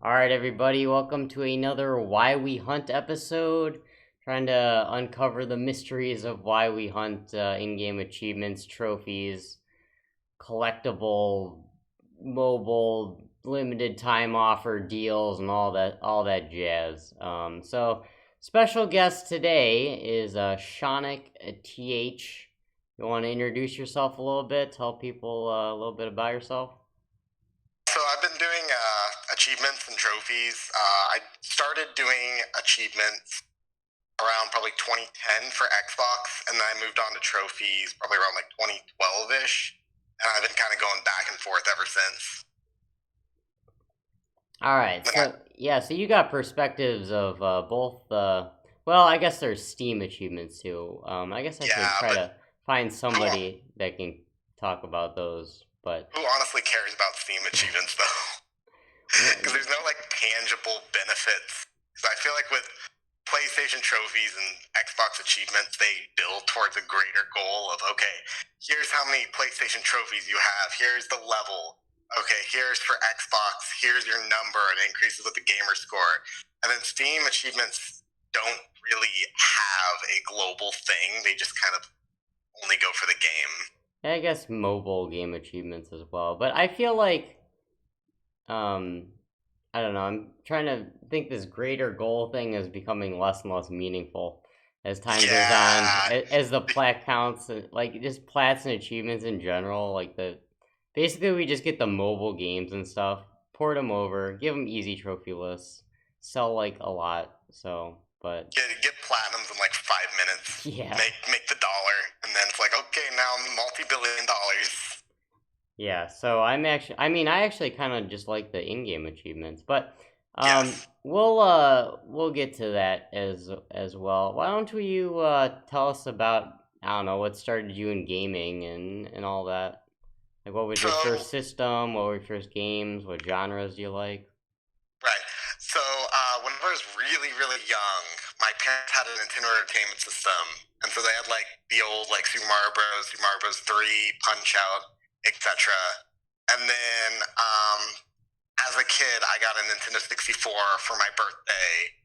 Alright, everybody, welcome to another Why We Hunt episode. Trying to uncover the mysteries of why we hunt in game achievements, trophies, collectible, mobile, limited time offer deals, and all that jazz. So, special guest today is ShonicTH. You want to introduce yourself a little bit? Tell people a little bit about yourself? So I've been doing achievements and trophies. I started doing achievements around probably 2010 for Xbox, and then I moved on to trophies probably around like 2012-ish, and I've been kind of going back and forth ever since. Alright, so you got perspectives of both well, I guess there's Steam achievements too. I guess I should try to find somebody that can talk about those, but... Who honestly cares about Steam achievements, though? Because there's no, tangible benefits. Because I feel like with PlayStation trophies and Xbox achievements, they build towards a greater goal of, okay, here's how many PlayStation trophies you have, here's the level, okay, here's for Xbox, here's your number, and it increases with the gamer score. And then Steam achievements don't really have a global thing, they just kind of only go for the game. I guess mobile game achievements as well, but I feel like, I don't know, I'm trying to think this greater goal thing is becoming less and less meaningful as time goes on, as the plat counts, just plats and achievements in general, basically we just get the mobile games and stuff, port them over, give them easy trophy lists, sell a lot, so, but... Get platinums in 5 minutes. Yeah. Make the dollar, and then it's okay, now I'm multi-billion dollars. Yeah, so I actually kind of just like the in-game achievements, but yes. we'll get to that as well. Why don't you tell us about, I don't know, what started you in gaming and all that? What was your first system? What were your first games? What genres do you like? Right. So when I was really, really young, my parents had a Nintendo Entertainment System, and so they had the old Super Mario Bros., Super Mario Bros. 3, Punch Out, etc. And then as a kid, I got a Nintendo 64 for my birthday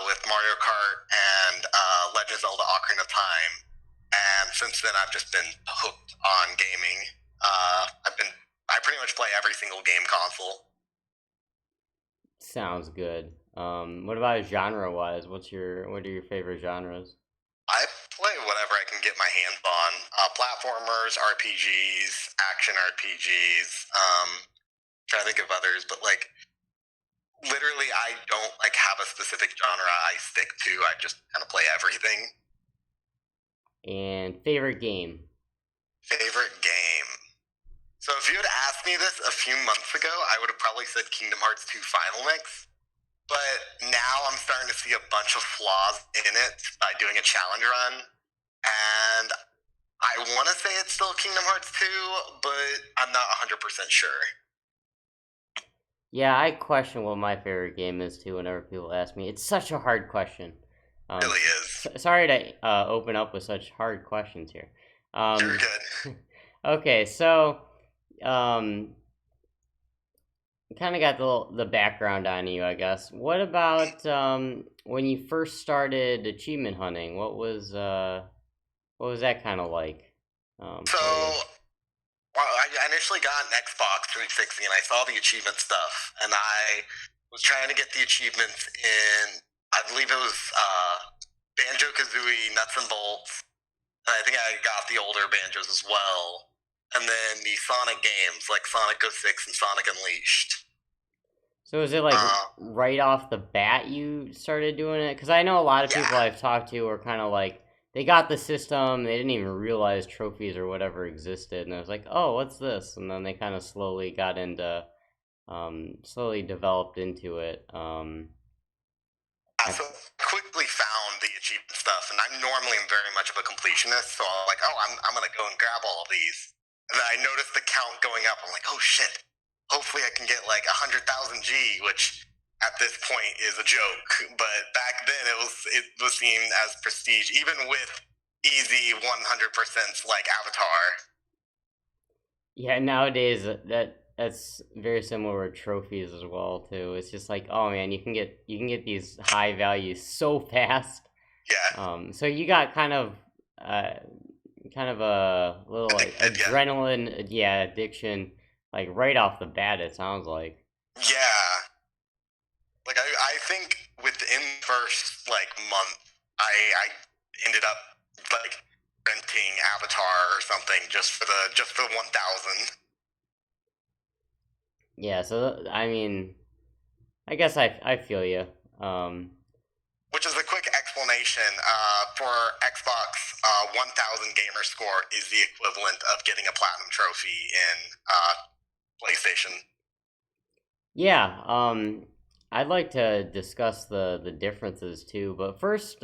with Mario Kart and Legend of Zelda Ocarina of Time. And since then, I've just been hooked on gaming. I pretty much play every single game console. Sounds good. What about genre-wise? What are your favorite genres? I play whatever I can get my hands on. Platformers, RPGs, action RPGs. Trying to think of others, but literally, I don't have a specific genre I stick to. I just kind of play everything. And favorite game? Favorite game. So if you had asked me this a few months ago, I would have probably said Kingdom Hearts 2 Final Mix. But now I'm starting to see a bunch of flaws in it by doing a challenge run. And I want to say it's still Kingdom Hearts 2, but I'm not 100% sure. Yeah, I question what my favorite game is too whenever people ask me. It's such a hard question. It really is. Sorry to open up with such hard questions here. You're good. Okay, so kind of got the background on you, I guess. What about when you first started achievement hunting? What was that kind of like? I initially got an Xbox 360, and I saw the achievement stuff, and I was trying to get the achievements in, I believe it was Banjo-Kazooie, Nuts and Bolts, and I think I got the older Banjos as well, and then the Sonic games, like Sonic 06 and Sonic Unleashed. So is it right off the bat you started doing it? Because I know a lot of people I've talked to are kind of they got the system, they didn't even realize trophies or whatever existed, and I was like, oh, what's this? And then they kind of slowly got into, slowly developed into it. So quickly found the achievement stuff, and I normally am very much of a completionist, so I'm I'm gonna go and grab all of these. And then I noticed the count going up, I'm like, oh shit, hopefully I can get 100,000 G, which at this point is a joke, but back then it was seen as prestige, even with easy 100% Avatar. Yeah, nowadays that's very similar with trophies as well too. It's just like, oh man, you can get these high values so fast. Yeah. So you got uh kind of a little like Addicted, yeah. adrenaline, yeah, addiction, like right off the bat. It sounds like. Yeah. Like I think within the first like month, I ended up like renting Avatar or something just for the 1,000. Yeah. So I mean, I guess I feel you. Um, Which is a quick explanation for Xbox. 1,000 gamer score is the equivalent of getting a platinum trophy in PlayStation. Yeah, I'd like to discuss the differences too, but first,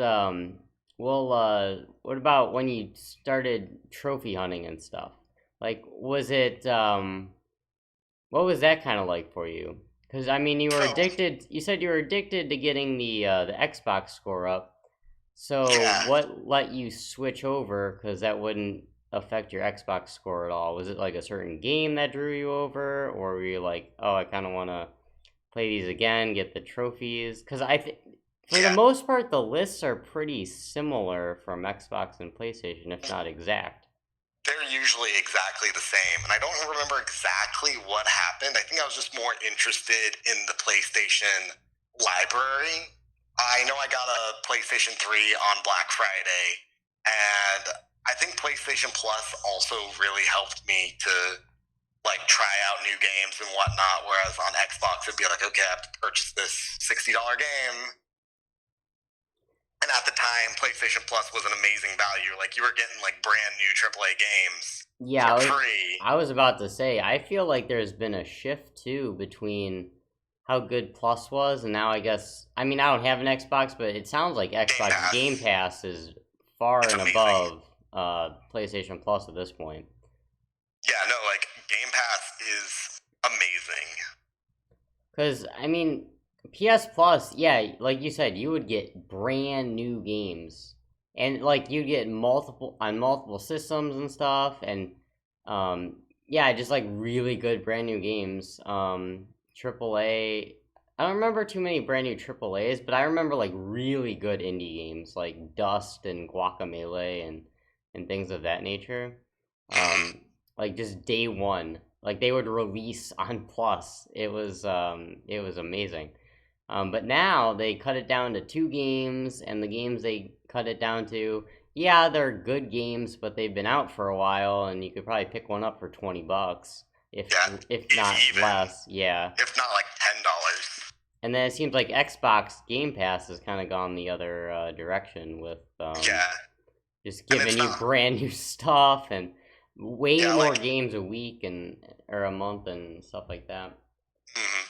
what about when you started trophy hunting and stuff? Like, was it, what was that kind of like for you? Because I mean, you were So addicted. You said you were addicted to getting the Xbox score up. So yeah, what let you switch over? Because that wouldn't affect your Xbox score at all. Was it like a certain game that drew you over, or were you like, oh, I kind of want to play these again, get the trophies? Because I think for the yeah, most part, the lists are pretty similar from Xbox and PlayStation, if not exact. they're usually exactly the same. And I don't remember exactly what happened. I think I was just more interested in the PlayStation library. I know I got a PlayStation 3 on Black Friday, and I think PlayStation Plus also really helped me to like try out new games and whatnot. Whereas on Xbox, it'd be like, okay, I have to purchase this $60 game. And at the time, PlayStation Plus was an amazing value. Like you were getting like brand new AAA games Yeah, for free. I was about to say, I feel like there's been a shift too between how good Plus was, and now I guess, I mean, I don't have an Xbox, but it sounds like Game Xbox Game Pass, Pass is far it's and amazing. above PlayStation Plus at this point. Yeah, no, like Game Pass is amazing. Because, I mean, PS Plus, yeah, like you said, you would get brand new games. And, like, you'd get multiple, on multiple systems and stuff, and, yeah, just, like, really good brand new games. AAA, I don't remember too many brand new AAAs, but I remember, like, really good indie games, like Dust and Guacamelee and things of that nature. Um, like, just day one, like they would release on Plus. It was amazing. But now they cut it down to 2 games, and the games they cut it down to, yeah, they're good games, but they've been out for a while, and you could probably pick one up for $20, Yeah, if if not even, less. Yeah. if not like $10. And then it seems like Xbox Game Pass has kind of gone the other direction with Yeah, just and giving it's you not. brand new stuff and way Yeah, more like, games a week and or a month and stuff like that. mm-hmm.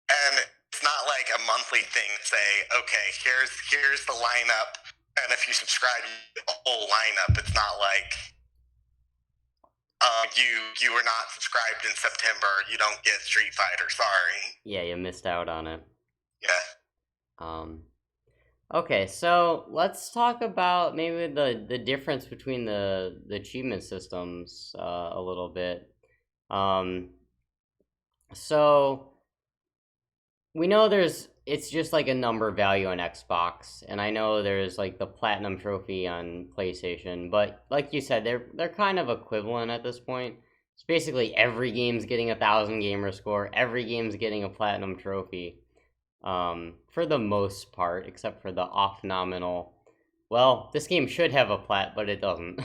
And it's not like a monthly thing. Say, okay, here's the lineup, and if you subscribe, you get the whole lineup. It's not like you were not subscribed in September, you don't get Street Fighter. Sorry. Yeah, you missed out on it. Yeah. Um, okay, so let's talk about maybe the difference between the achievement systems a little bit. Um, so we know there's it's just like a number value on Xbox, and I know there's like the platinum trophy on PlayStation, but like you said, they're kind of equivalent at this point. It's basically every game's getting 1,000 gamer score, every game's getting a platinum trophy, for the most part, except for the off nominal. Well, this game should have a plat, but it doesn't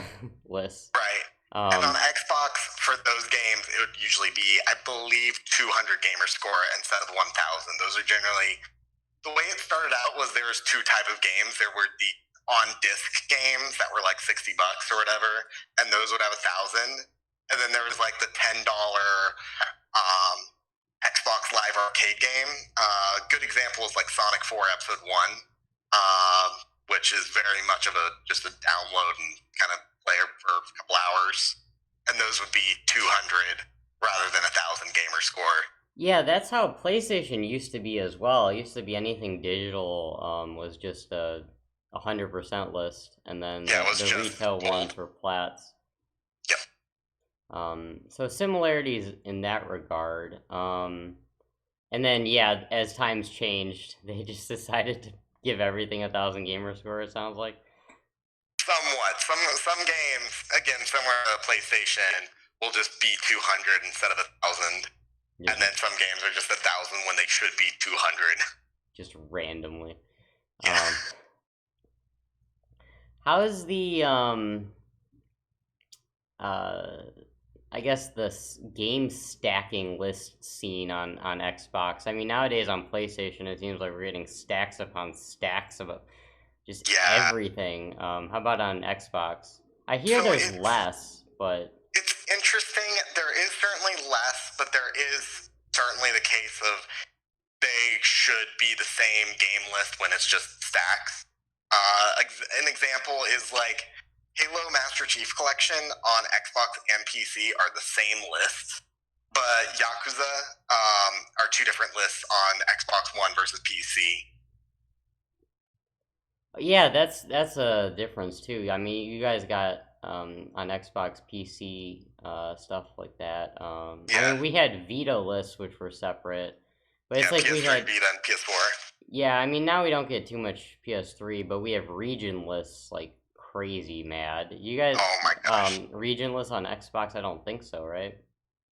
list. Right. And on Um, Xbox, for those games, it would usually be, I believe, 200 gamer score instead of 1,000. Those are generally the way it started out. Was there was two type of games. There were the on disc games that were like $60 or whatever, and those would have 1,000. And then there was like the $10 um, Xbox Live Arcade game. Good example is like Sonic 4 Episode 1, which is very much of a just a download and kind of play for a couple hours. And those would be 200 rather than 1,000 gamer score. Yeah, that's how PlayStation used to be as well. It used to be anything digital was just a 100% list, and then Yeah, it was the just retail old. ones were plats. Yep. So similarities in that regard. And then yeah, as times changed, they just decided to give everything 1,000 gamer score. It sounds like. Somewhat. Some games, again, somewhere PlayStation will just be 200 instead of 1,000, Just, and then some games are just 1,000 when they should be 200. just randomly. Yeah. How's the I guess the game stacking list scene on Xbox? I mean, nowadays on PlayStation, it seems like we're getting stacks upon stacks of just everything. How about on Xbox? I hear So there's less, but it's interesting. There is certainly less, but there is certainly the case of they should be the same game list when it's just stacks. An example is like Halo Master Chief Collection on Xbox and PC are the same lists, but Yakuza are two different lists on Xbox One versus PC. yeah, that's a difference too. I mean, you guys got on Xbox PC stuff like that. I mean, we had Vita lists which were separate, but it's like PS3, we had Vita, and PS4. yeah. I mean, now we don't get too much PS3, but we have region lists like crazy mad. You guys, Oh my gosh. region lists on Xbox? I don't think so, right?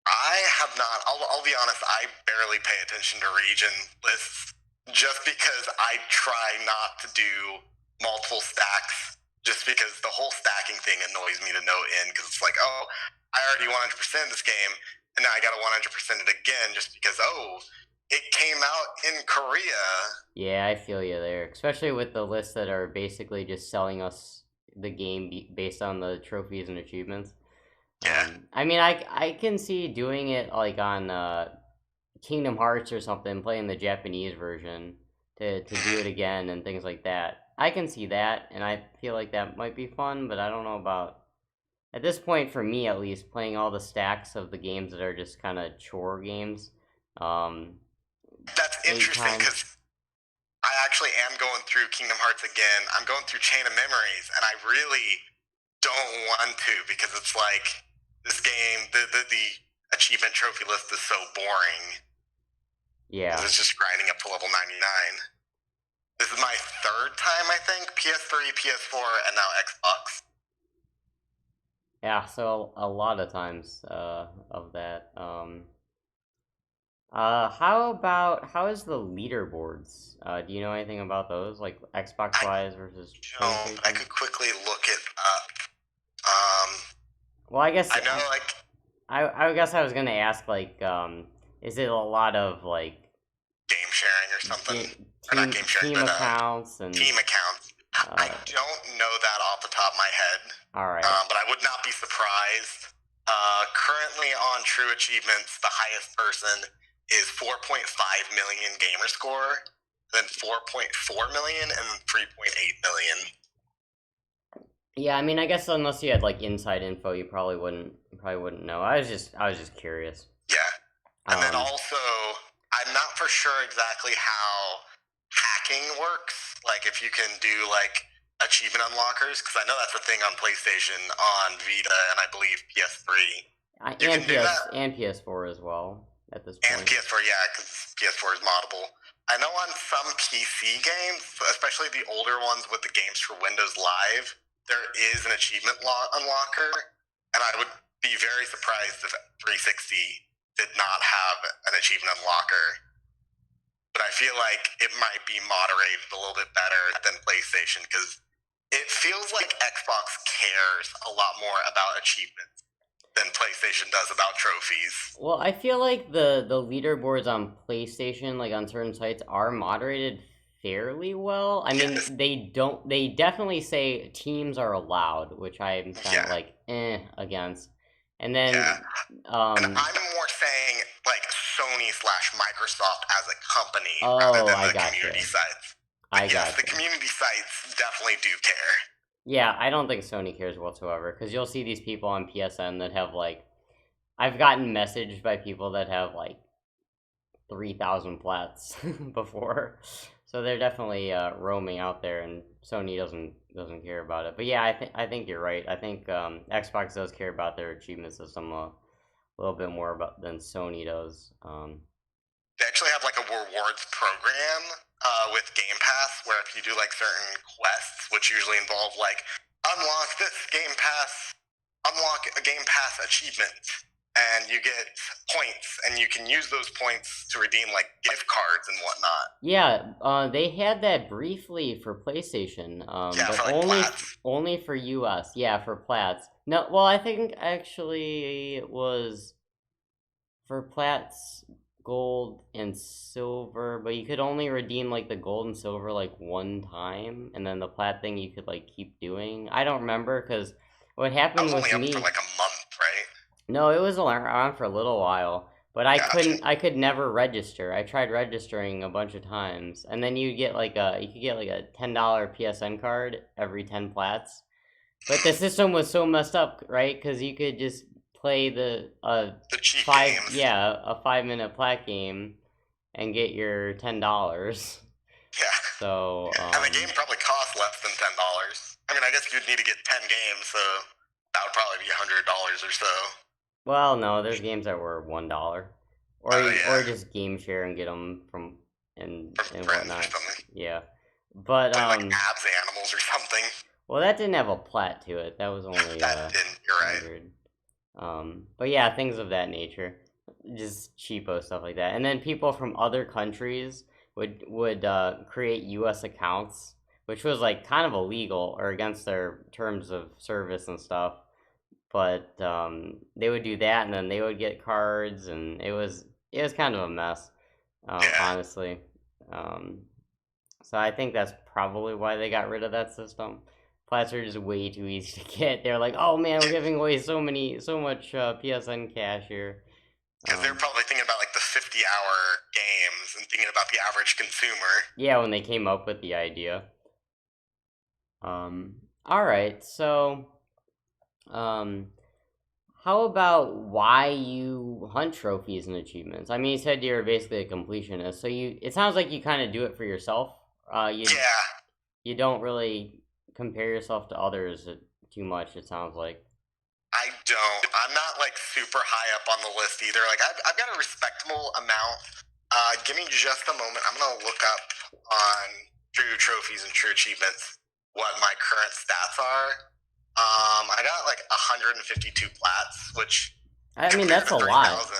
I have not. I'll be honest. I barely pay attention to region lists just because I try not to do multiple stacks. Just because the whole stacking thing annoys me to no end. Because it's like, oh, I already 100% this game, and now I got to 100% it again just because it came out in Korea. Yeah, I feel you there, especially with the lists that are basically just selling us the game based on the trophies and achievements. Yeah. I mean, I can see doing it like on Kingdom Hearts or something, playing the Japanese version to do it again and things like that. I can see that, and I feel like that might be fun, but I don't know about at this point for me at least playing all the stacks of the games that are just kind of chore games. That's interesting because I actually am going through Kingdom Hearts again. I'm going through Chain of Memories, and I really don't want to because it's like this game, the achievement trophy list is so boring. Yeah. It's just grinding up to level 99. This is my third time, I think. PS3, PS4, and now Xbox. Yeah, so a lot of times of that. How is the leaderboards? Do you know anything about those, like Xbox wise versus PlayStation? I could quickly look it up. Well, I guess I know, like, I guess I was gonna ask, like, is it a lot of like game sharing or something? Or not game sharing, team but accounts and team accounts. I don't know that off the top of my head. All right. But I would not be surprised. Currently on True Achievements, the highest person is 4.5 million gamer score, then 4.4 million, and 3.8 million. Yeah, I mean, I guess unless you had like inside info, you probably wouldn't know. I was just curious. Yeah, and then also, I'm not for sure exactly how hacking works. Like if you can do like achievement unlockers, because I know that's a thing on PlayStation, on Vita, and I believe PS3. And PS4 as well at this point. And PS4, yeah, because PS4 is moddable. I know on some PC games, especially the older ones with the games for Windows Live, there is an achievement unlocker, and I would be very surprised if 360 did not have an achievement unlocker. But I feel like it might be moderated a little bit better than PlayStation because it feels like Xbox cares a lot more about achievements than PlayStation does about trophies. Well, I feel like the leaderboards on PlayStation, like on certain sites, are moderated fairly well. I mean, they definitely say teams are allowed, which I'm kind of like against. And then and I'm more saying like Sony/Microsoft as a company rather than the community sites. But yes, the community sites definitely do care. Yeah, I don't think Sony cares whatsoever because you'll see these people on PSN that have like, I've gotten messaged by people that have like 3,000 plats before. So they're definitely roaming out there, and Sony doesn't care about it. But yeah, I think you're right. I think Xbox does care about their achievement system a little bit more about than Sony does. They actually have like a rewards program with Game Pass where if you do like certain quests, which usually involve like unlock this Game Pass, unlock a Game Pass achievement, and you get points, and you can use those points to redeem like gift cards and whatnot. Yeah, they had that briefly for PlayStation, Yeah, but for like plats. only for US. Yeah, for Platts. No, well, I think actually it was for Platts, gold and silver, but you could only redeem like the gold and silver like one time, and then the plat thing you could like keep doing. I don't remember because what I happened was only with up for me. like a month, right? No, it was around for a little while, but I Gotcha. couldn't. I could never register. I tried registering a bunch of times, and then you could get like a $10 PSN card every 10 plats. But the system was so messed up, right? Because you could just play The cheap games. a 5 minute plat game and get your $10. Yeah. So And the game probably costs less than $10. I mean, I guess you'd need to get 10 games, so that would probably be $100 or so. well, no, there's games that were $1, Oh or yeah, just game share and get them from from and friends or whatnot. something. Yeah, but Play like abs animals or something. well, that didn't have a plat to it. That was only That didn't. You're right. 100. But yeah, things of that nature, just cheapo stuff like that. And then people from other countries would create U.S. accounts, which was like kind of illegal or against their terms of service and stuff. But they would do that, and then they would get cards, and it was kind of a mess, Yeah. honestly. Um, so I think that's probably why they got rid of that system. Plats are just way too easy to get. They're like, oh man, we're giving away so much PSN cash here. Because they're probably thinking about like the 50-hour games and thinking about the average consumer. Yeah, when they came up with the idea. All right, so um, how about why you hunt trophies and achievements? I mean, you said you're basically a completionist, so it sounds like you kind of do it for yourself. Yeah, You don't really compare yourself to others too much. It sounds like. I don't. I'm not like super high up on the list either. Like I've got a respectable amount. Give me just a moment. I'm gonna look up on true trophies and true achievements what my current stats are. I got like 152 plats, which I mean, compared that's to a lot. 30,000,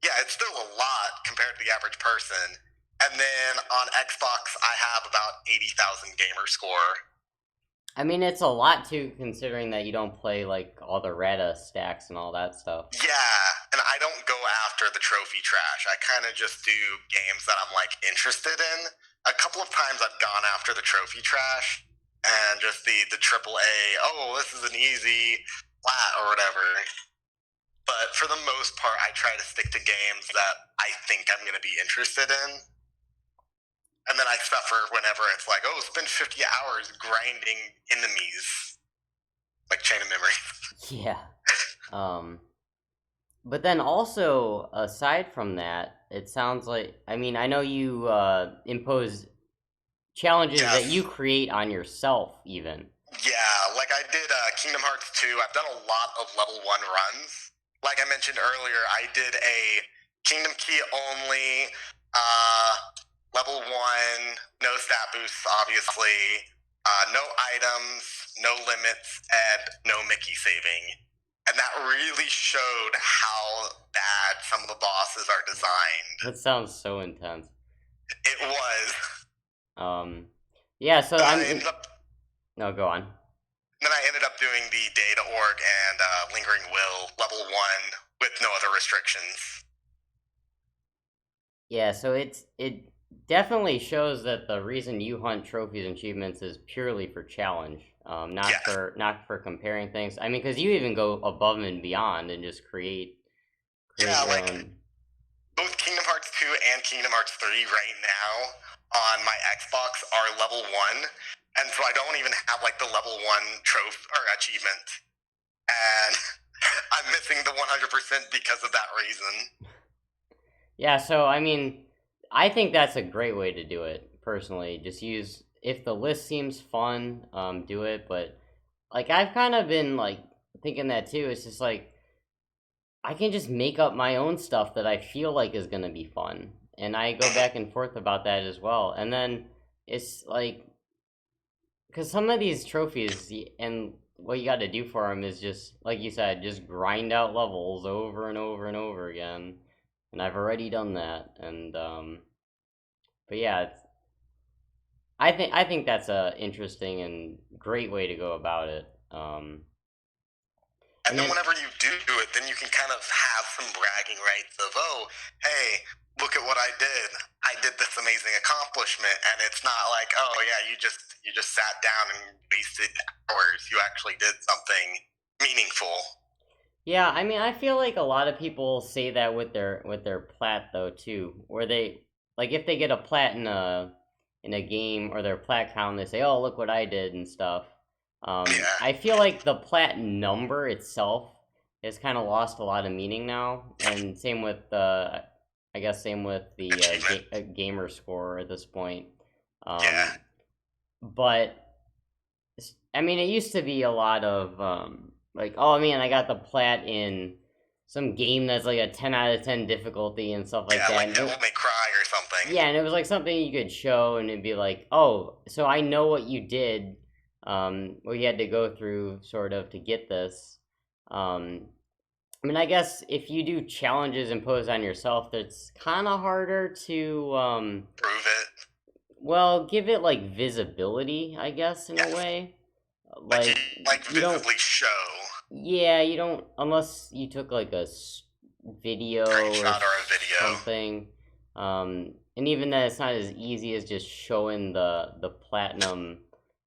yeah, it's still a lot compared to the average person. And then on Xbox, I have about 80,000 gamer score. I mean, it's a lot too, considering that you don't play like all the Rata stacks and all that stuff. Yeah, and I don't go after the trophy trash. I kind of just do games that I'm like interested in. A couple of times I've gone after the trophy trash and just the triple A. Oh, this is an easy flat or whatever. But for the most part, I try to stick to games that I think I'm going to be interested in. And then I suffer whenever it's like, oh, spend 50 hours grinding enemies, like Chain of Memory. Yeah. But then also, aside from that, it sounds like, I mean, I know you impose challenges that you create on yourself, even. Yeah, like I did Kingdom Hearts 2. I've done a lot of level 1 runs. Like I mentioned earlier, I did a Kingdom Key only, level 1, no stat boosts, obviously, no items, no limits, and no Mickey saving. And that really showed how bad some of the bosses are designed. That sounds so intense. It was. Yeah, so I'm. Up, no, go on. Then I ended up doing the Data Org and Lingering Will level 1 with no other restrictions. Yeah, so it definitely shows that the reason you hunt trophies and achievements is purely for challenge, not for comparing things. I mean, because you even go above and beyond and just create yeah, your like own. Both Kingdom Hearts 2 and Kingdom Hearts 3 right now on my Xbox are level 1, and so I don't even have like the level 1 trophy or achievement, and I'm missing the 100% because of that reason. Yeah, so I mean, I think that's a great way to do it personally. Just use, if the list seems fun, do it. But like I've kind of been like thinking that too. It's just like I can just make up my own stuff that I feel like is gonna be fun, and I go back and forth about that as well. And then it's like, because some of these trophies and what you got to do for them is just like you said, just grind out levels over and over and over again. And I've already done that. And but yeah, I think that's a interesting and great way to go about it. And And then then whenever you do it, then you can kind of have some bragging rights of, oh, hey, look at what I did. I did this amazing accomplishment, and it's not like, oh yeah, you just sat down and wasted hours. You actually did something meaningful. yeah, I mean, I feel like a lot of people say that with their plat though too, where they like if they get a plat in a game or their plat count, they say, "Oh, look what I did" and stuff. Yeah, I feel like the plat number itself has kind of lost a lot of meaning now, and same with I guess same with the achievement. gamer score at this point. Um, Yeah, but I mean, it used to be a lot of like, oh man, I got the plat in some game that's like a 10 out of 10 difficulty and stuff like yeah, that. like And Devil May Cry or something. yeah, and it was like something you could show, and it'd be like, oh, so I know what you did, what you had to go through, sort of, to get this. Um, I mean, I guess if you do challenges imposed on yourself, that's kind of harder to Prove it. well, give it like visibility, I guess, in a Yes, way. like you Like like you don't, visibly show yeah, you don't, unless you took like a video or screenshot or a video. something. And even then, it's not as easy as just showing the platinum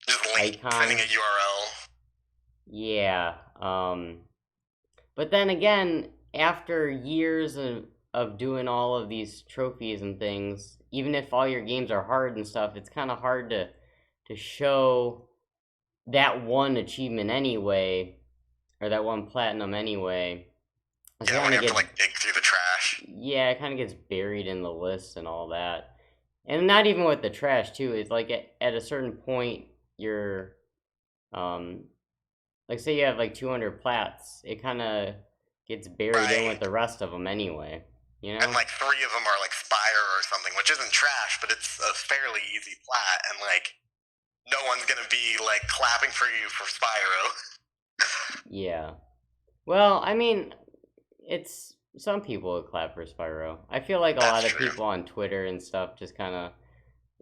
Just sending icon. a URL. Yeah. But then again, after years of doing all of these trophies and things, even if all your games are hard and stuff, it's kind of hard to show that one achievement anyway, or that one platinum anyway. It Yeah, when kind you of have to gets, like dig through the trash. yeah, it kind of gets buried in the list and all that. And not even with the trash too. It's like at a certain point, you're um like say you have like 200 plats, it kind of gets buried in with Right. the rest of them anyway. You And know? like three of them are like Spire or something, which isn't trash, but it's a fairly easy plat, and like no one's gonna be like clapping for you for Spyro. Yeah. Well, I mean, it's some people would clap for Spyro. I feel like a That's lot of true. people on Twitter and stuff just kind of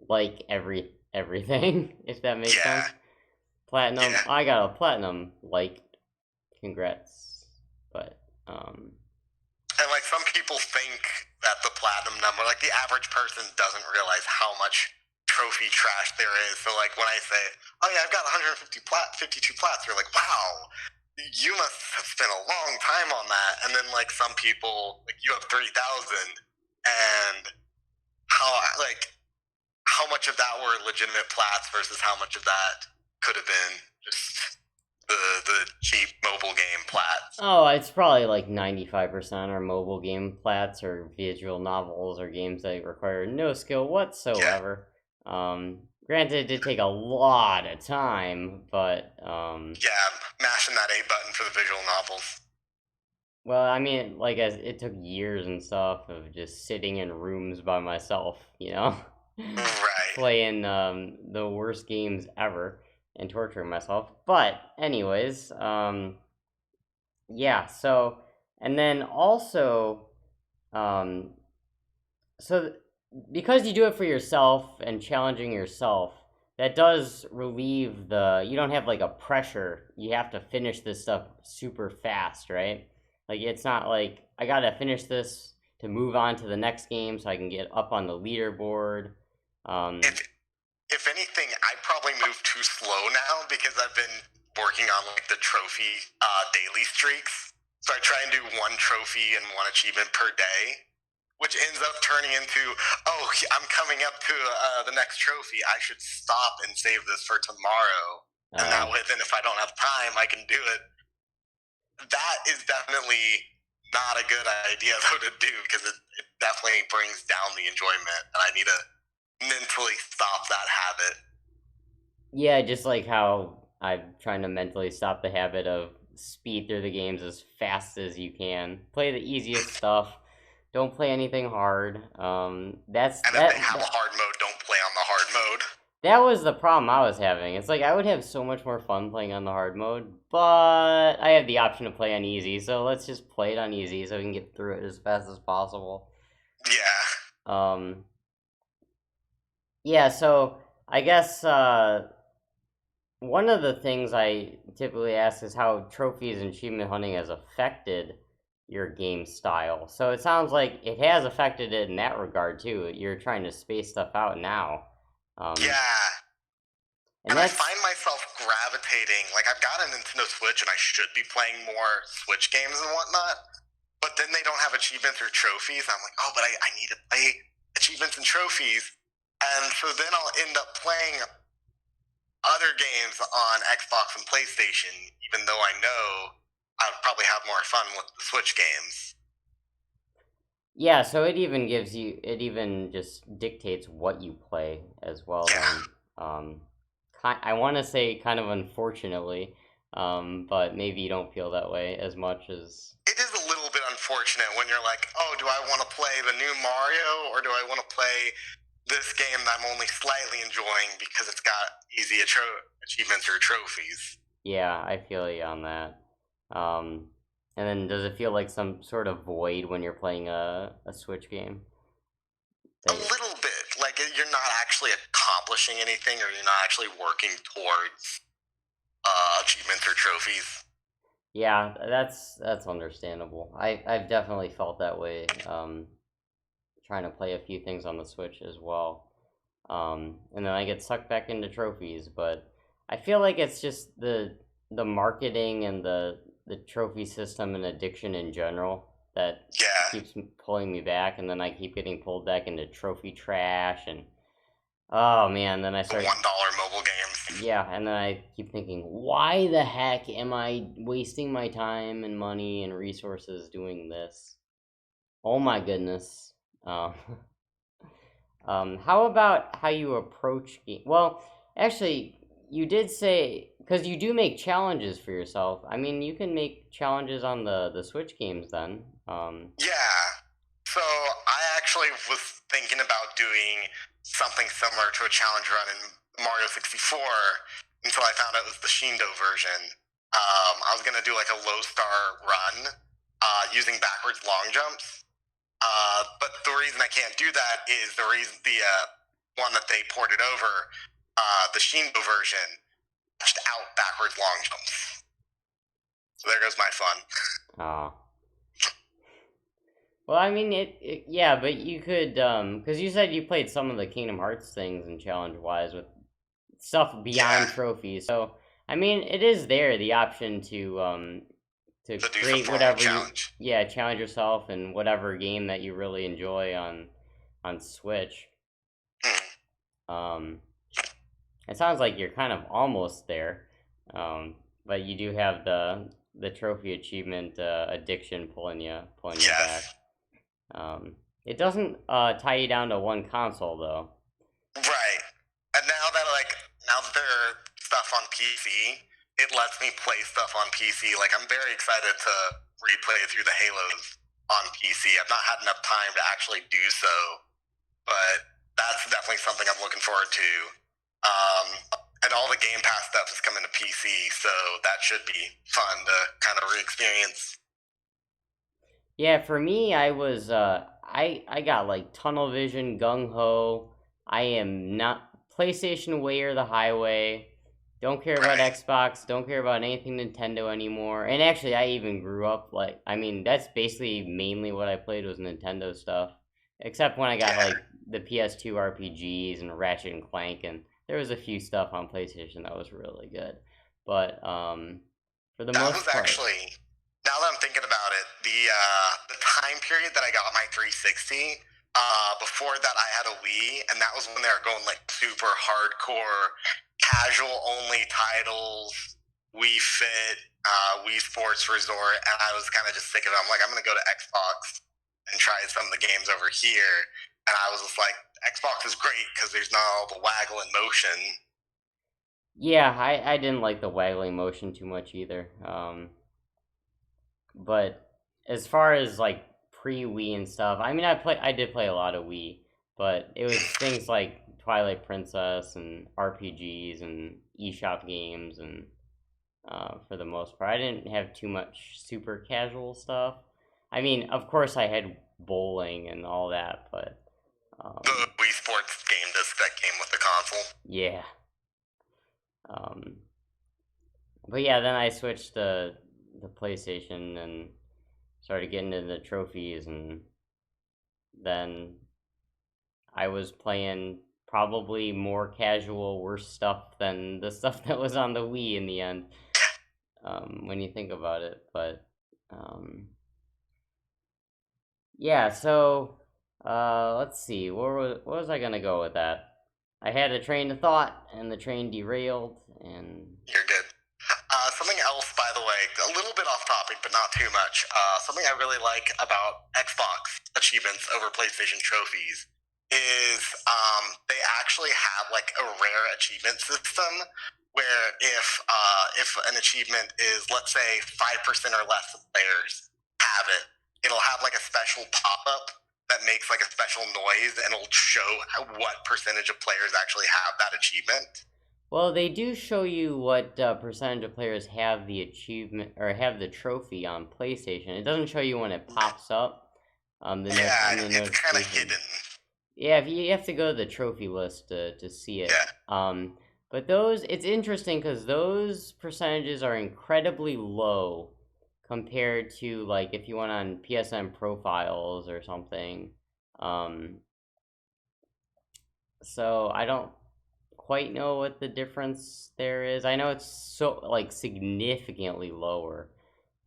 like everything, if that makes Yeah, sense. Platinum, yeah. I got a platinum. Like, congrats. But And like some people think that the platinum number, like the average person doesn't realize how much trophy trash there is. So like when I say, oh yeah, I've got 150 52 plats, you're like, wow, you must have spent a long time on that. And then like some people, like you have 3,000, and how like how much of that were legitimate plats versus how much of that could have been just the cheap mobile game plats. oh, it's probably like 95% are mobile game plats or visual novels or games that require no skill Yeah, whatsoever. Granted, it did take a lot of time, but yeah, mashing that A button for the visual novels. well, I mean, like as it took years and stuff of just sitting in rooms by myself, Right. playing the worst games ever and torturing myself. But anyways, yeah. So and then also, um, so because you do it for yourself and challenging yourself, that does relieve the, you don't have like a pressure, you have to finish this stuff super fast, right? Like it's not like I gotta finish this to move on to the next game so I can get up on the leaderboard. um If anything, I probably move too slow now because I've been working on like the trophy daily streaks. So I try and do one trophy and one achievement per day, which ends up turning into, oh, I'm coming up to the next trophy. I should stop and save this for tomorrow. And that uh way, then if I don't have time, I can do it. That is definitely not a good idea though to do because it definitely brings down the enjoyment. And I need to mentally stop that habit. Yeah, just like how I'm trying to mentally stop the habit of speed through the games as fast as you can. Play the easiest stuff. Don't play anything hard. That's And if they have a hard mode, don't play on the hard mode. that was the problem I was having. It's like I would have so much more fun playing on the hard mode, but I have the option to play on easy, so let's just play it on easy so we can get through it as fast as possible. Yeah. Yeah, so I guess one of the things I typically ask is how trophies and achievement hunting has affected your game style. So it sounds like it has affected it in that regard too. You're trying to space stuff out now. Yeah. And I that's find myself gravitating, like I've got a Nintendo Switch and I should be playing more Switch games and whatnot, but then they don't have achievements or trophies. I'm like, oh, but I need to play achievements and trophies. And so then I'll end up playing other games on Xbox and PlayStation, even though I know I would probably have more fun with the Switch games. yeah, so it even just dictates what you play as well Yeah. then. I want to say kind of unfortunately, but maybe you don't feel that way as much as It is a little bit unfortunate when you're like, oh, do I want to play the new Mario or do I want to play this game that I'm only slightly enjoying because it's got easy achievements or trophies? yeah, I feel you on that. And then does it feel like some sort of void when you're playing a Switch game? A little bit. Like you're not actually accomplishing anything or you're not actually working towards achievements or trophies. Yeah, that's understandable. I've definitely felt that way. Trying to play a few things on the Switch as well. And then I get sucked back into trophies, but I feel like it's just the marketing and the trophy system and addiction in general that Yeah. keeps pulling me back, and then I keep getting pulled back into trophy trash, and oh man, then I The start $1 mobile games. yeah, and then I keep thinking, why the heck am I wasting my time and money and resources doing this? Oh my goodness. Um, how about how you approach game? Well, actually, you did say because you do make challenges for yourself. I mean, you can make challenges on the Switch games then. Yeah. So I actually was thinking about doing something similar to a challenge run in Mario 64 until I found out it was the Shindo version. I was gonna do like a low star run using backwards long jumps. But the reason I can't do that is the one that they ported over, the Shindo version, pushed out backwards long jumps. So there goes my fun. Oh. Well, I mean, yeah, but you could, because you said you played some of the Kingdom Hearts things and challenge-wise with stuff beyond Yeah. trophies. So, I mean, it is there, the option to To do some create form of whatever challenge. yeah, challenge yourself in whatever game that you really enjoy on Switch. Um, it sounds like you're kind of almost there, but you do have the trophy achievement addiction pulling you back. Yes. It doesn't tie you down to one console though. Right. And now that there are stuff on PC, it lets me play stuff on PC. Like I'm very excited to replay through the Halos on PC. I've not had enough time to actually do so, but that's definitely something I'm looking forward to. And all the Game Pass stuff is coming to PC, so that should be fun to kind of re-experience. Yeah, for me, I got like tunnel vision, gung ho. I am not PlayStation way or the highway. Don't care about Right. Xbox. Don't care about anything Nintendo anymore. And actually, I even grew up like I mean that's basically mainly what I played was Nintendo stuff, except when I got Yeah. like the PS2 RPGs and Ratchet and Clank, and there was a few stuff on PlayStation that was really good. But for the That was most part, actually, now that I'm thinking about it, the time period that I got my 360. Before that, I had a Wii, and that was when they were going like super hardcore, casual only titles, Wii Fit, Wii Sports Resort, and I was kind of just sick of it. I'm like, I'm gonna go to Xbox and try some of the games over here, and I was just like, Xbox is great because there's not all the waggle and motion. Yeah, I didn't like the waggling motion too much either. But as far as like pre Wii and stuff, I mean, I did play a lot of Wii, but it was things like Twilight Princess and RPGs and eShop games, and for the most part, I didn't have too much super casual stuff. I mean, of course, I had bowling and all that, but The Wii Sports game disc that came with the console. yeah. But yeah, then I switched to the PlayStation and started getting into the trophies, and then I was playing probably more casual, worse stuff than the stuff that was on the Wii in the end. When you think about it, but yeah. So let's see, what was I gonna go with that? I had a train of thought, and the train derailed, and You're good. Something else, by the way, a little bit off topic, but not too much. Something I really like about Xbox achievements over PlayStation trophies is they actually have like a rare achievement system where if an achievement is, let's say, 5% or less of players have it, it'll have like a special pop up that makes like a special noise, and it'll show what percentage of players actually have that achievement. well, they do show you what percentage of players have the achievement or have the trophy on PlayStation. It doesn't show you when it pops up. Yeah, The it's kind of notification. hidden. Yeah, you have to go to the trophy list to see it. Yeah. But those, it's interesting because those percentages are incredibly low compared to like if you went on PSN profiles or something. Um, so I don't quite know what the difference there is. I know it's so like significantly lower.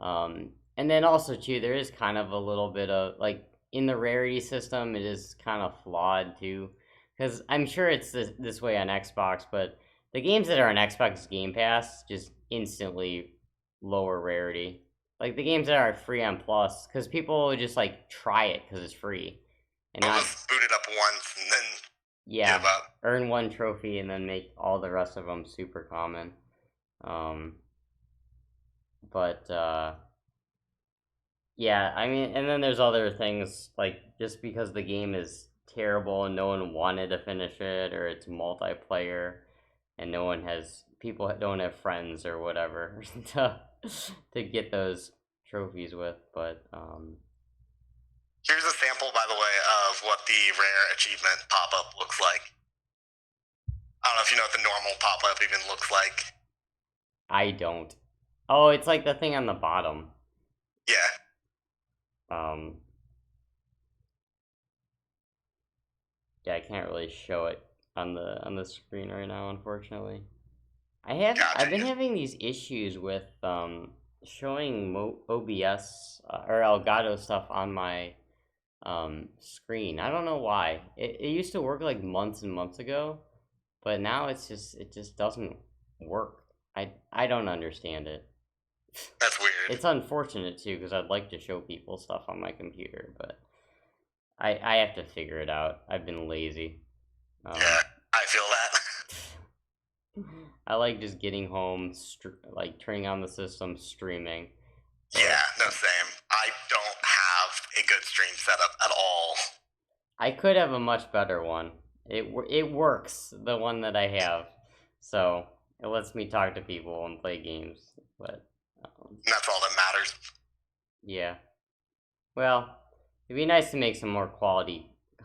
And then also too, there is kind of a little bit of like in the rarity system, it is kind of flawed too, because I'm sure it's this way on Xbox, but the games that are on Xbox Game Pass just instantly lower rarity. Like the games that are free on Plus, because people just like try it because it's free, and I'll not just boot it up once and then yeah, give up. earn one trophy and then make all the rest of them super common. Um, but yeah, I mean, and then there's other things like just because the game is terrible and no one wanted to finish it, or it's multiplayer and no one has people don't have friends or whatever to get those trophies with. But Here's a sample, by the way, of what the rare achievement pop up looks like. I don't know if you know what the normal pop up even looks like. I don't. Oh, it's like the thing on the bottom. Yeah. Um, yeah, I can't really show it on the screen right now, unfortunately. I've been having these issues with showing OBS or Elgato stuff on my screen. I don't know why. It used to work like months and months ago, but now it just doesn't work. I don't understand it. That's weird. It's unfortunate too because I'd like to show people stuff on my computer, but I have to figure it out. I've been lazy. Yeah, I feel that. I like just getting home, like turning on the system, streaming. Yeah, no, same. I don't have a good stream setup at all. I could have a much better one. It works, the one that I have, so it lets me talk to people and play games. But that's all that matters. Yeah. Well, it'd be nice to make some more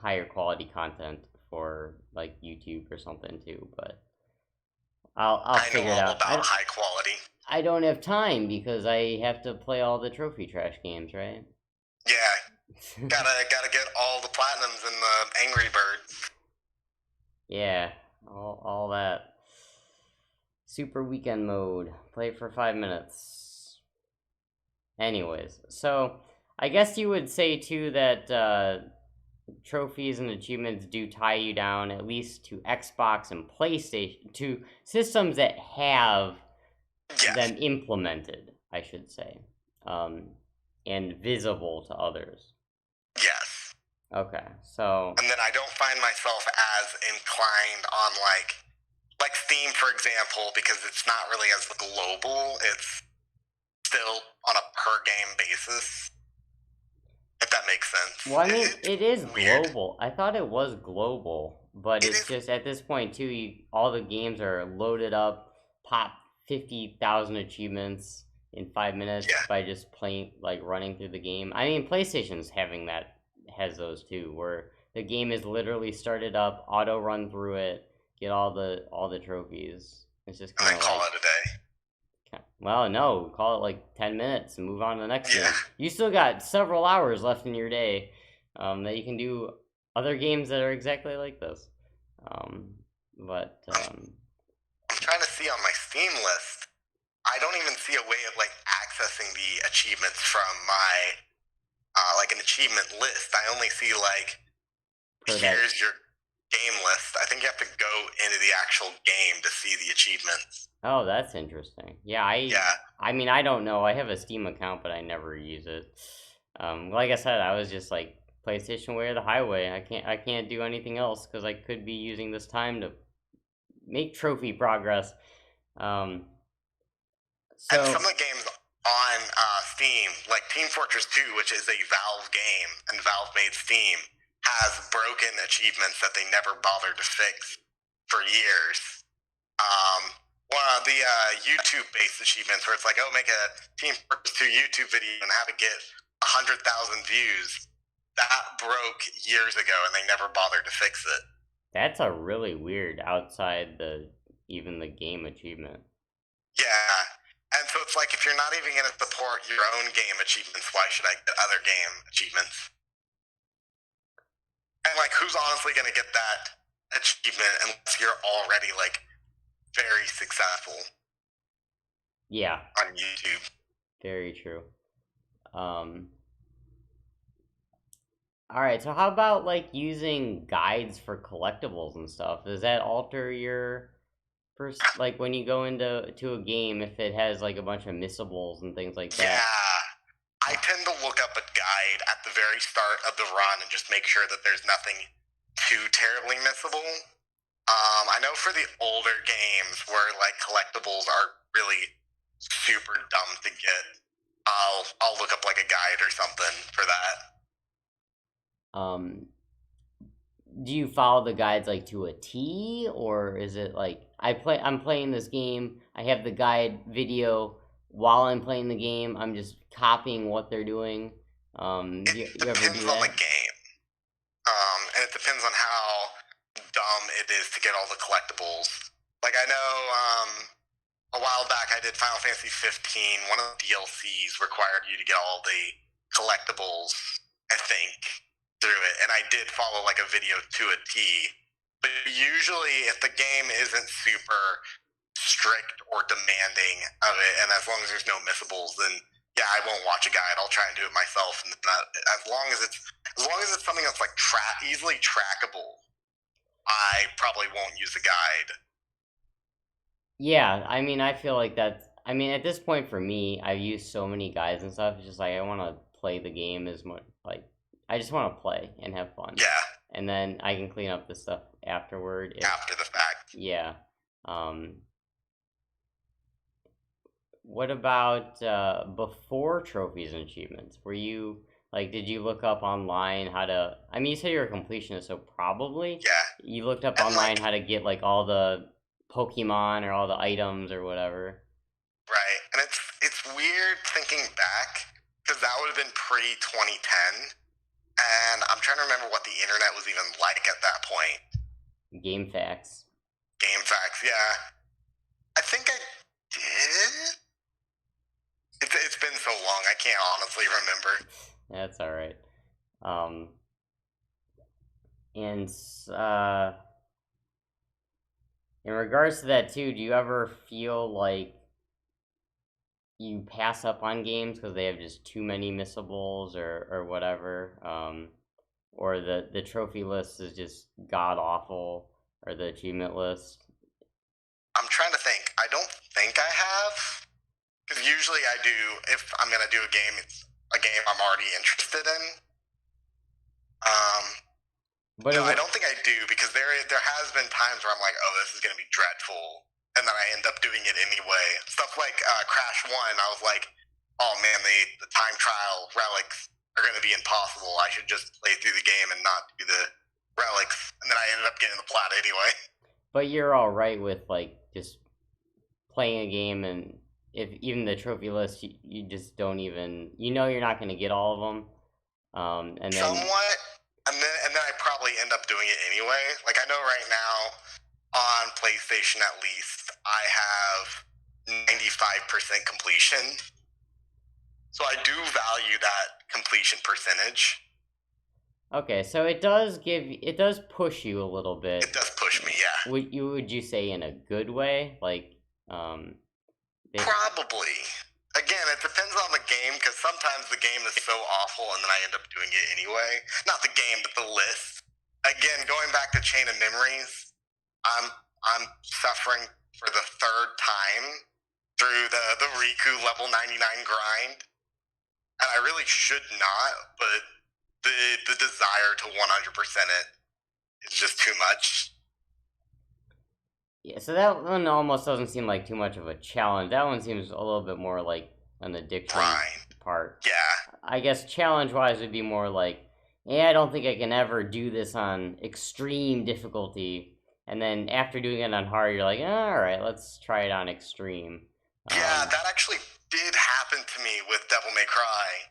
higher quality content for like YouTube or something too. But I'll figure it out. About high quality. I don't have time because I have to play all the trophy trash games, right? Yeah, gotta get all the platinums and the Angry Birds. Yeah, all that. Super weekend mode. Play for 5 minutes. Anyways, so I guess you would say too that trophies and achievements do tie you down at least to Xbox and PlayStation, to systems that have them implemented, I should say, and visible to others. Yes. Okay, so And then I don't find myself as inclined on like Steam, for example, because it's not really as global. It's still on a per game basis, if that makes sense. well, I mean, it is It's weird. global. I thought it was global, but It it's is, just at this point too. All the games are loaded up, pop 50,000 achievements in 5 minutes yeah. by just playing, like running through the game. I mean, PlayStation's having that has those too, where the game is literally started up, auto run through it, get all the trophies. It's just And kind then of call like it a day. well, no, call it like 10 minutes and move on to the next Yeah. game. You still got several hours left in your day that you can do other games that are exactly like this. Um, but I'm, I'm trying to see on my Steam list. I don't even see a way of like accessing the achievements from my like an achievement list. I only see like for that, here's your game list. I think you have to go into the actual game to see the achievements. oh, that's interesting. Yeah, Yeah, I mean, I don't know. I have a Steam account, but I never use it. Like I said, I was just like PlayStation Way or the highway. I can't do anything else because I could be using this time to make trophy progress. Um, and some so of the games on Steam, like Team Fortress 2, which is a Valve game and Valve made Steam, has broken achievements that they never bothered to fix for years. One of the YouTube-based achievements where it's like, oh, make a Team Fortress 2 YouTube video and have it get 100,000 views. That broke years ago, and they never bothered to fix it. that's a really weird outside the even the game achievement. Yeah, and so it's like if you're not even going to support your own game achievements, why should I get other game achievements? And like, who's honestly going to get that achievement unless you're already like very successful Yeah, on YouTube? very true. Um all right, so how about like using guides for collectibles and stuff? Does that alter your first like when you go into a game if it has like a bunch of missables and things like that? Yeah, I tend to look up a guide at the very start of the run and just make sure that there's nothing too terribly missable. I know for the older games where like collectibles are really super dumb to get, I'll look up like a guide or something for that. Um do you follow the guides like to a T, or is it like I'm playing this game, I have the guide video while I'm playing the game, I'm just copying what they're doing. It You ever depends do on the that? game, and it depends on how dumb it is to get all the collectibles. Like I know, a while back I did Final Fantasy 15. One of the DLCs required you to get all the collectibles, I think, through it, and I did follow like a video to a T. But usually, if the game isn't super strict or demanding of it, and as long as there's no missables, then yeah, I won't watch a guide. I'll try and do it myself, and as long as it's something that's like easily trackable, I probably won't use a guide. Yeah, I mean, I feel like that's. I mean, at this point for me, I've used so many guides and stuff. It's just like I want to play the game as much. Like I just want to play and have fun, Yeah, and then I can clean up the stuff afterward. If after the fact. yeah, um, what about before trophies and achievements? Were you like, did you look up online how to? I mean, you said you're a completionist, so probably Yeah, you looked up and online like how to get like all the Pokemon or all the items or whatever. right, and it's weird thinking back because that would have been pre 2010, and I'm trying to remember what the internet was even like at that point. Game facts. Game facts, yeah. I think I did. It's been so long, I can't honestly remember. That's all right. Um, and in regards to that too, do you ever feel like you pass up on games because they have just too many missables or whatever? Or the trophy list is just god awful, or the achievement list. I'm trying to think. I don't think I have, because usually I do. If I'm gonna do a game, it's a game I'm already interested in. Um, But no, I don't think I do, because there has been times where I'm like, oh, this is going to be dreadful, and then I end up doing it anyway. Stuff like Crash 1, I was like, oh man, the time trial relics are going to be impossible. I should just play through the game and not do the relics, and then I ended up getting the plat anyway. But you're all right with like just playing a game, and if even the trophy list, you just don't even, you're not going to get all of them. And then Somewhat, and then I probably end up doing it anyway. Like, I know right now on PlayStation, at least, I have 95% completion. So I do value that completion percentage. okay, so it does push you a little bit. It does push me, yeah. Would you say in a good way? Like, Probably. Again, it depends on the game, because sometimes the game is so awful and then I end up doing it anyway. Not the game, but the list. Again, going back to Chain of Memories, I'm suffering for the third time through the Riku level 99 grind. And I really should not, but the desire to 100% it is just too much. Yeah, so that one almost doesn't seem like too much of a challenge. That one seems a little bit more like an addiction part. Yeah. I guess challenge-wise would be more like, I don't think I can ever do this on extreme difficulty. And then after doing it on hard, you're like, all right, let's try it on extreme. Yeah, that actually did happen to me with Devil May Cry.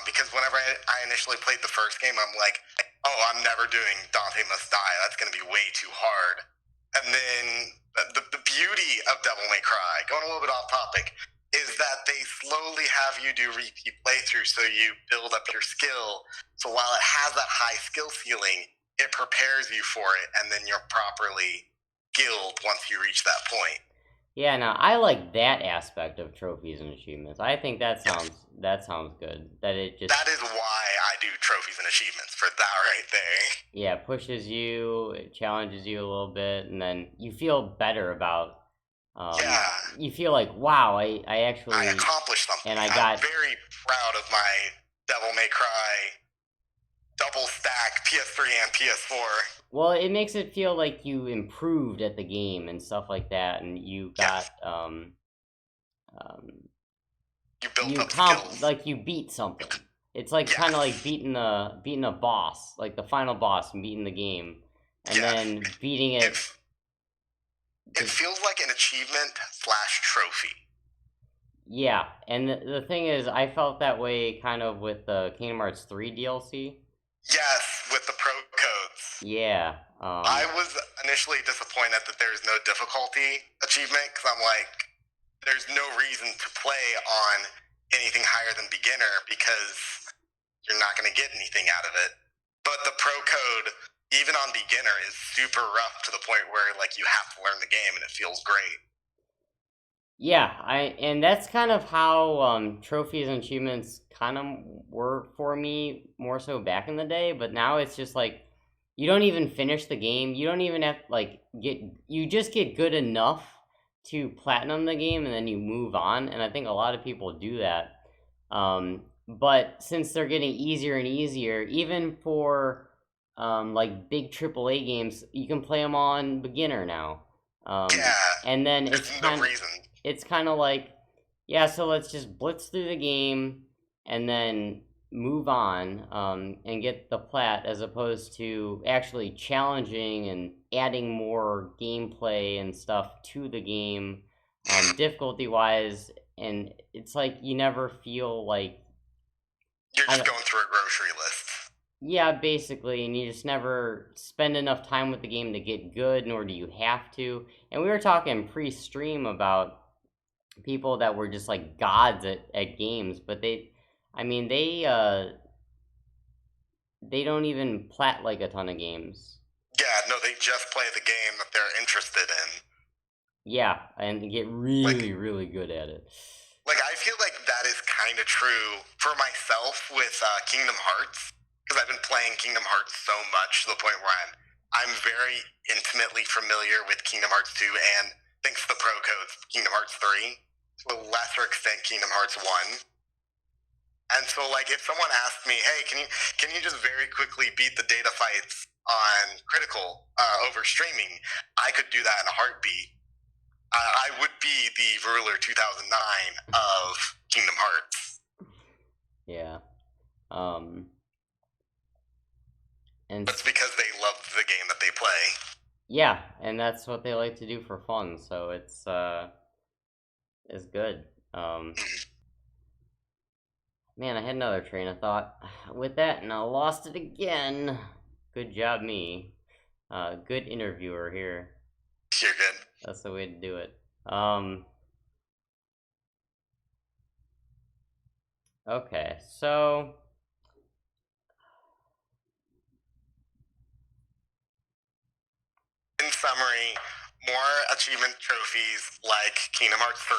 Because whenever I initially played the first game, I'm like, oh, I'm never doing Dante Must Die. That's going to be way too hard. And then the beauty of Devil May Cry, going a little bit off topic, is that they slowly have you do repeat playthroughs, so you build up your skill. So while it has that high skill ceiling, it prepares you for it, and then you're properly skilled once you reach that point. Yeah, no, I like that aspect of trophies and achievements. I think that sounds good. That is why I do trophies and achievements, for that right there. Yeah, pushes you, it challenges you a little bit, and then you feel better about. You feel like, wow, I actually accomplished something, and I'm very proud of my Devil May Cry double stack PS3 and PS4. Well, it makes it feel like you improved at the game and stuff like that, and you got you built up skills. Like you beat something. It's like kind of like beating a boss, like the final boss, and beating the game, and then beating it. It feels like an achievement / trophy. Yeah, and the thing is, I felt that way kind of with the Kingdom Hearts 3 DLC. Yes, with the pro codes. Yeah. I was initially disappointed that there's no difficulty achievement, because I'm like, there's no reason to play on anything higher than beginner, because you're not going to get anything out of it. But the pro code, even on beginner, is super rough to the point where like you have to learn the game, and it feels great. Yeah, and that's kind of how trophies and achievements kind of were for me, more so back in the day. But now it's just like you don't even finish the game. You don't even have you just get good enough to platinum the game, and then you move on. And I think a lot of people do that. But since they're getting easier and easier, even for like big AAA games, you can play them on beginner now. And then it's kind of like, yeah, so let's just blitz through the game and then move on and get the plat, as opposed to actually challenging and adding more gameplay and stuff to the game, difficulty wise. And it's like you never feel like you're just going through a grocery list. Yeah, basically, and you just never spend enough time with the game to get good, nor do you have to. And we were talking pre-stream about people that were just like gods at games, but they don't even plat like a ton of games. Yeah, no, they just play the game that they're interested in. Yeah, and get really, really good at it. Like, I feel like that is kind of true for myself with Kingdom Hearts, because I've been playing Kingdom Hearts so much to the point where I'm very intimately familiar with Kingdom Hearts 2, and thanks to the pro codes, Kingdom Hearts 3, to a lesser extent Kingdom Hearts 1. And so, like, if someone asked me, "Hey, can you just very quickly beat the data fights on critical over streaming?" I could do that in a heartbeat. I would be the ruler 2009 of Kingdom Hearts. Yeah. And But it's because they love the game that they play. yeah, and that's what they like to do for fun. So it's good. Man, I had another train of thought with that, and I lost it again. Good job, me. Good interviewer here. You're good. That's the way to do it. Okay, so In summary, more achievement trophies like Kingdom Hearts 3,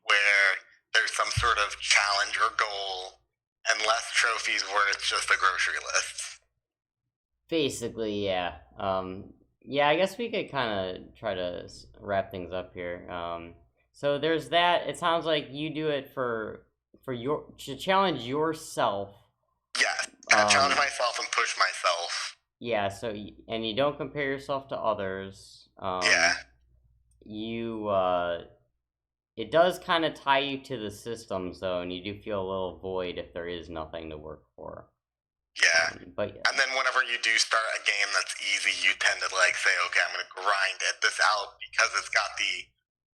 where there's some sort of challenge or goal, and less trophies where it's just a grocery list. basically, yeah. Yeah, I guess we could kind of try to wrap things up here. So there's that. It sounds like you do it for your to challenge yourself. Yes, challenge myself and push myself. Yeah. So and you don't compare yourself to others. Yeah. You it does kind of tie you to the systems though, and you do feel a little void if there is nothing to work for. Yeah. But And then whenever you do start a game that's easy, you tend to like say, okay, I'm going to grind this out because it's got the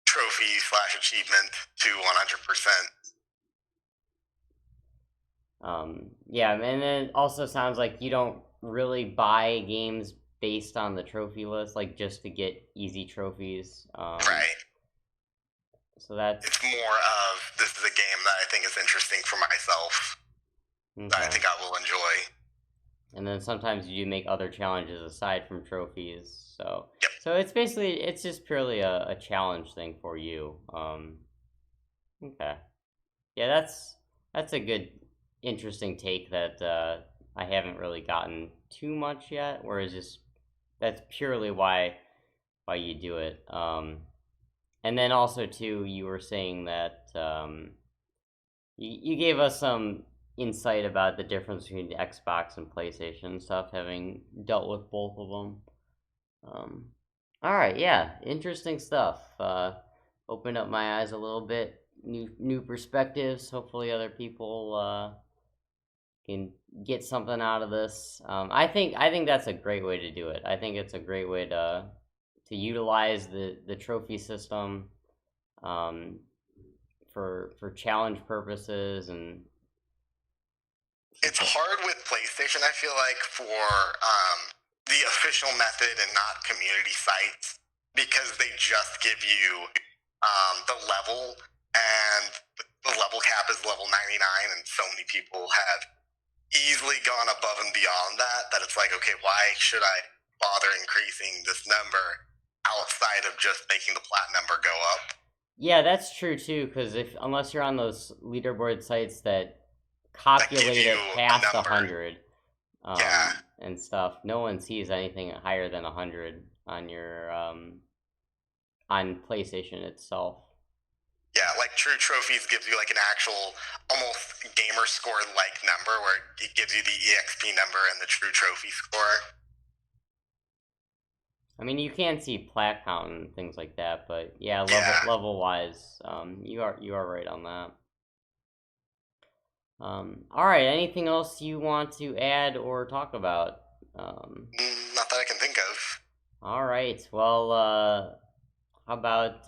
trophy / achievement to 100%. Yeah, and then it also sounds like you don't really buy games based on the trophy list, like just to get easy trophies. Right. So that's It's more of this is a game that I think is interesting for myself. okay. That I think I will enjoy. And then sometimes you do make other challenges aside from trophies. So Yep. so it's basically it's just purely a challenge thing for you. Okay. Yeah, that's a good interesting take that I haven't really gotten too much yet, whereas just that's purely why you do it. And then also too, you were saying that you gave us some insight about the difference between Xbox and PlayStation and stuff, having dealt with both of them. All right, yeah, interesting stuff. Opened up my eyes a little bit, new perspectives. Hopefully, other people can get something out of this. I think that's a great way to do it. I think it's a great way to utilize the trophy system for challenge purposes and It's hard with PlayStation, I feel like, for the official method and not community sites because they just give you the level, and the level cap is level 99, and so many people have easily gone above and beyond that it's like, okay, why should I bother increasing this number outside of just making the plat number go up? yeah, that's true too. Because if unless you're on those leaderboard sites that copulate it past 100, Yeah. and stuff, no one sees anything higher than 100 on your on PlayStation itself. Yeah, like True Trophies gives you like an actual almost gamer score like number where it gives you the EXP number and the True Trophy score. I mean, you can see plat count and things like that, but yeah, level wise, you are right on that. All right, anything else you want to add or talk about? Not that I can think of. All right, well, how about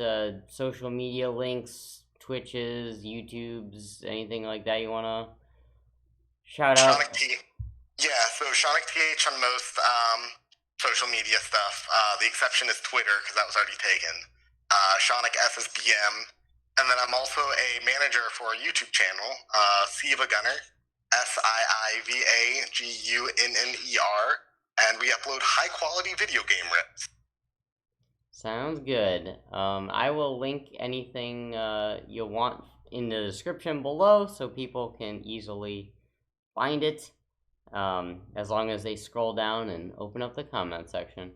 social media links, Twitches, YouTubes, anything like that you want to shout out? Yeah, so ShonicTH on most social media stuff. The exception is Twitter because that was already taken. Shonic SSBM. And then I'm also a manager for a YouTube channel, Siva Gunner, SIIVAGUNNER, and we upload high quality video game rips. Sounds good. I will link anything you'll want in the description below so people can easily find it, as long as they scroll down and open up the comment section.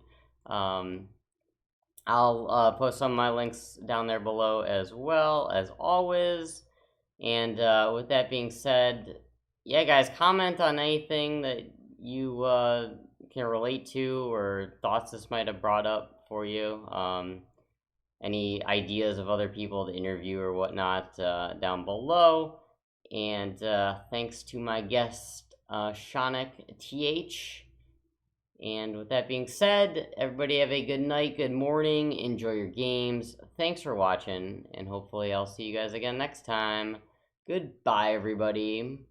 I'll post some of my links down there below as well, as always. And with that being said, yeah, guys, comment on anything that you can relate to or thoughts this might have brought up for you. Any ideas of other people to interview or whatnot down below. And thanks to my guest, ShonicTH. And with that being said, everybody have a good night, good morning, enjoy your games. Thanks for watching, and hopefully I'll see you guys again next time. Goodbye, everybody.